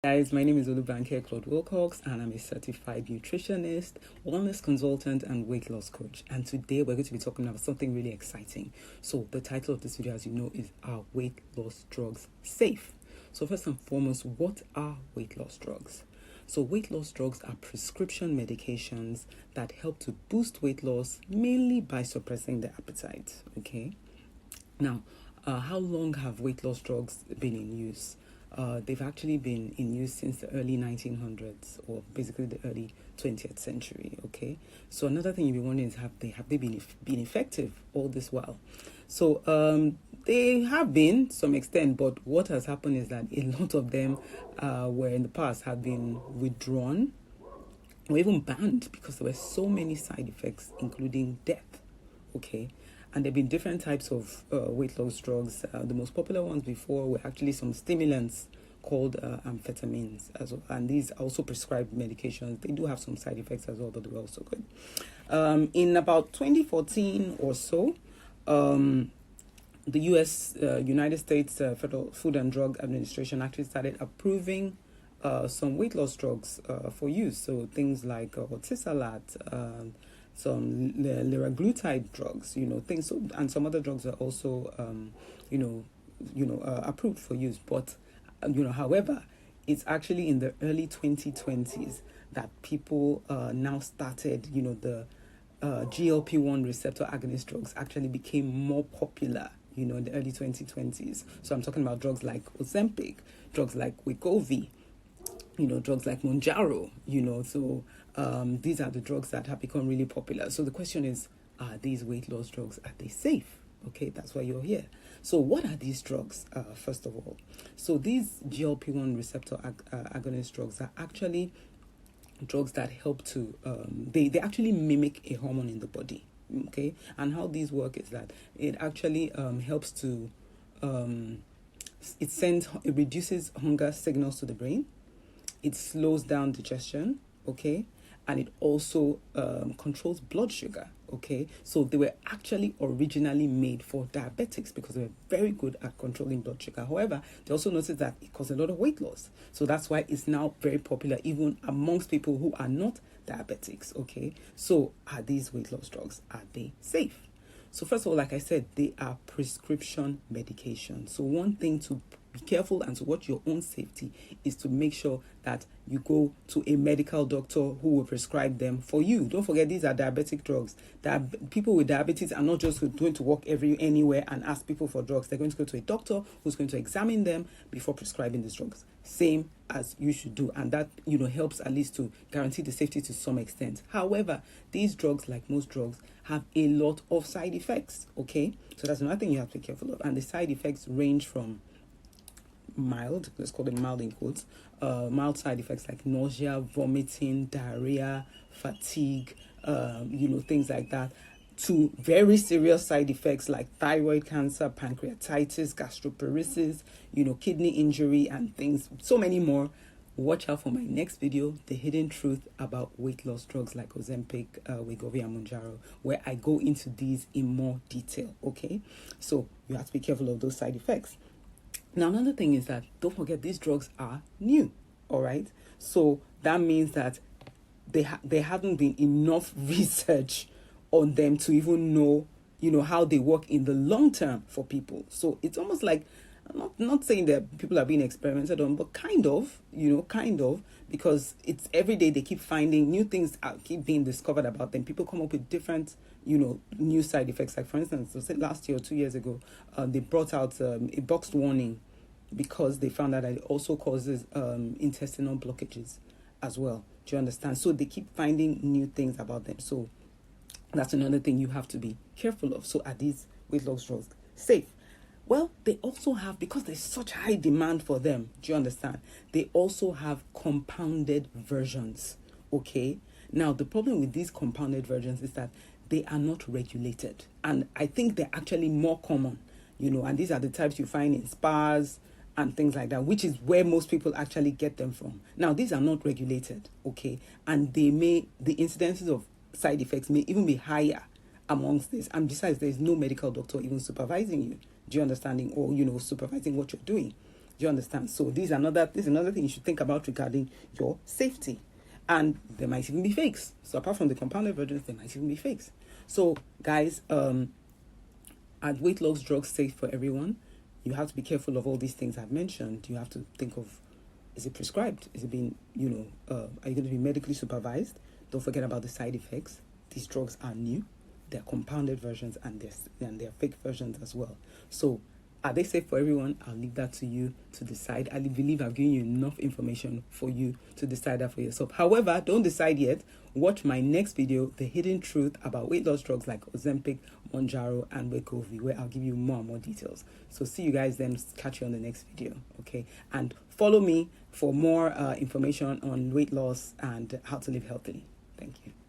Guys, my name is Olubanke Claude Wilcox, and I'm a certified nutritionist, wellness consultant, and weight loss coach. And today we're going to be talking about something really exciting. So the title of this video, as you know, is Are Weight Loss Drugs Safe? So first and foremost, what are weight loss drugs? So weight loss drugs are prescription medications that help to boost weight loss, mainly by suppressing the appetite. Okay. Now, how long have weight loss drugs been in use? They've actually been in use since the early 1900s, or basically the early 20th century. Okay, so another thing you'll be wondering is have they been effective all this while? So they have been to some extent, but what has happened is that a lot of them were in the past have been withdrawn or even banned because there were so many side effects, including death. Okay. And there have been different types of weight loss drugs. The most popular ones before were actually some stimulants called amphetamines as well. And these are also prescribed medications. They do have some side effects as well, but they're also good. In about 2014 or so, the United States Federal Food and Drug Administration actually started approving some weight loss drugs for use. So things like Ortisalat, some liraglutide drugs, things, so, and some other drugs are also, approved for use. But, however, it's actually in the early 2020s that people now started, the GLP-1 receptor agonist drugs actually became more popular, in the early 2020s. So I'm talking about drugs like Ozempic, drugs like Wegovy, drugs like Mounjaro, so these are the drugs that have become really popular. So the question is, are these weight loss drugs, are they safe? Okay, that's why you're here. So what are these drugs, first of all? So these GLP-1 receptor agonist drugs are actually drugs that help to, they actually mimic a hormone in the body, okay? And how these work is that it actually helps to, it reduces hunger signals to the brain. It slows down digestion, okay? And it also controls blood sugar, okay? So they were actually originally made for diabetics because they were very good at controlling blood sugar. However, they also noticed that it caused a lot of weight loss. So that's why it's now very popular even amongst people who are not diabetics, okay? So are these weight loss drugs, are they safe? So first of all, like I said, they are prescription medication. So one thing to be careful and to watch your own safety is to make sure that you go to a medical doctor who will prescribe them for you. Don't forget, these are diabetic drugs. People with diabetes are not just going to walk anywhere and ask people for drugs. They're going to go to a doctor who's going to examine them before prescribing these drugs. Same as you should do, and that helps at least to guarantee the safety to some extent. However, these drugs, like most drugs, have a lot of side effects. Okay, so that's another thing you have to be careful of, and the side effects range from mild, let's call them mild in quotes, mild side effects like nausea, vomiting, diarrhea, fatigue, things like that, to very serious side effects like thyroid cancer, pancreatitis, gastroparesis, kidney injury, and things, so many more. Watch out for my next video, The Hidden Truth About Weight Loss Drugs like Ozempic, Wegovy, and Mounjaro, where I go into these in more detail, okay? So you have to be careful of those side effects. Now, another thing is that don't forget these drugs are new, all right? So that means that there haven't been enough research on them to even know, how they work in the long term for people. So it's almost like, I'm not saying that people are being experimented on, but kind of, because it's every day they keep finding new things, keep being discovered about them. People come up with different, new side effects. Like, for instance, so say last year or 2 years ago, they brought out a boxed warning because they found out that it also causes intestinal blockages as well. Do you understand? So they keep finding new things about them. So that's another thing you have to be careful of. So are these weight loss drugs safe? Well, they also have, because there's such high demand for them, do you understand? They also have compounded versions, okay? Now, the problem with these compounded versions is that they are not regulated. And I think they're actually more common, and these are the types you find in spas and things like that, which is where most people actually get them from. Now, these are not regulated, okay? And the incidences of side effects may even be higher amongst this. And besides, there's no medical doctor even supervising you. Do you understanding? Or, supervising what you're doing. Do you understand? So this is another thing you should think about regarding your safety. And there might even be fakes. So apart from the compounded versions, there might even be fakes. So guys, are weight loss drugs safe for everyone? You have to be careful of all these things I've mentioned. You have to think of, is it prescribed? Is it being, are you going to be medically supervised? Don't forget about the side effects. These drugs are new. They're compounded versions and they're fake versions as well. So are they safe for everyone? I'll leave that to you to decide. I believe I've given you enough information for you to decide that for yourself. However, don't decide yet. Watch my next video, The Hidden Truth About Weight Loss Drugs like Ozempic, Mounjaro, and Wegovy, where I'll give you more and more details. So see you guys then. Catch you on the next video, okay? And follow me for more information on weight loss and how to live healthily. Thank you.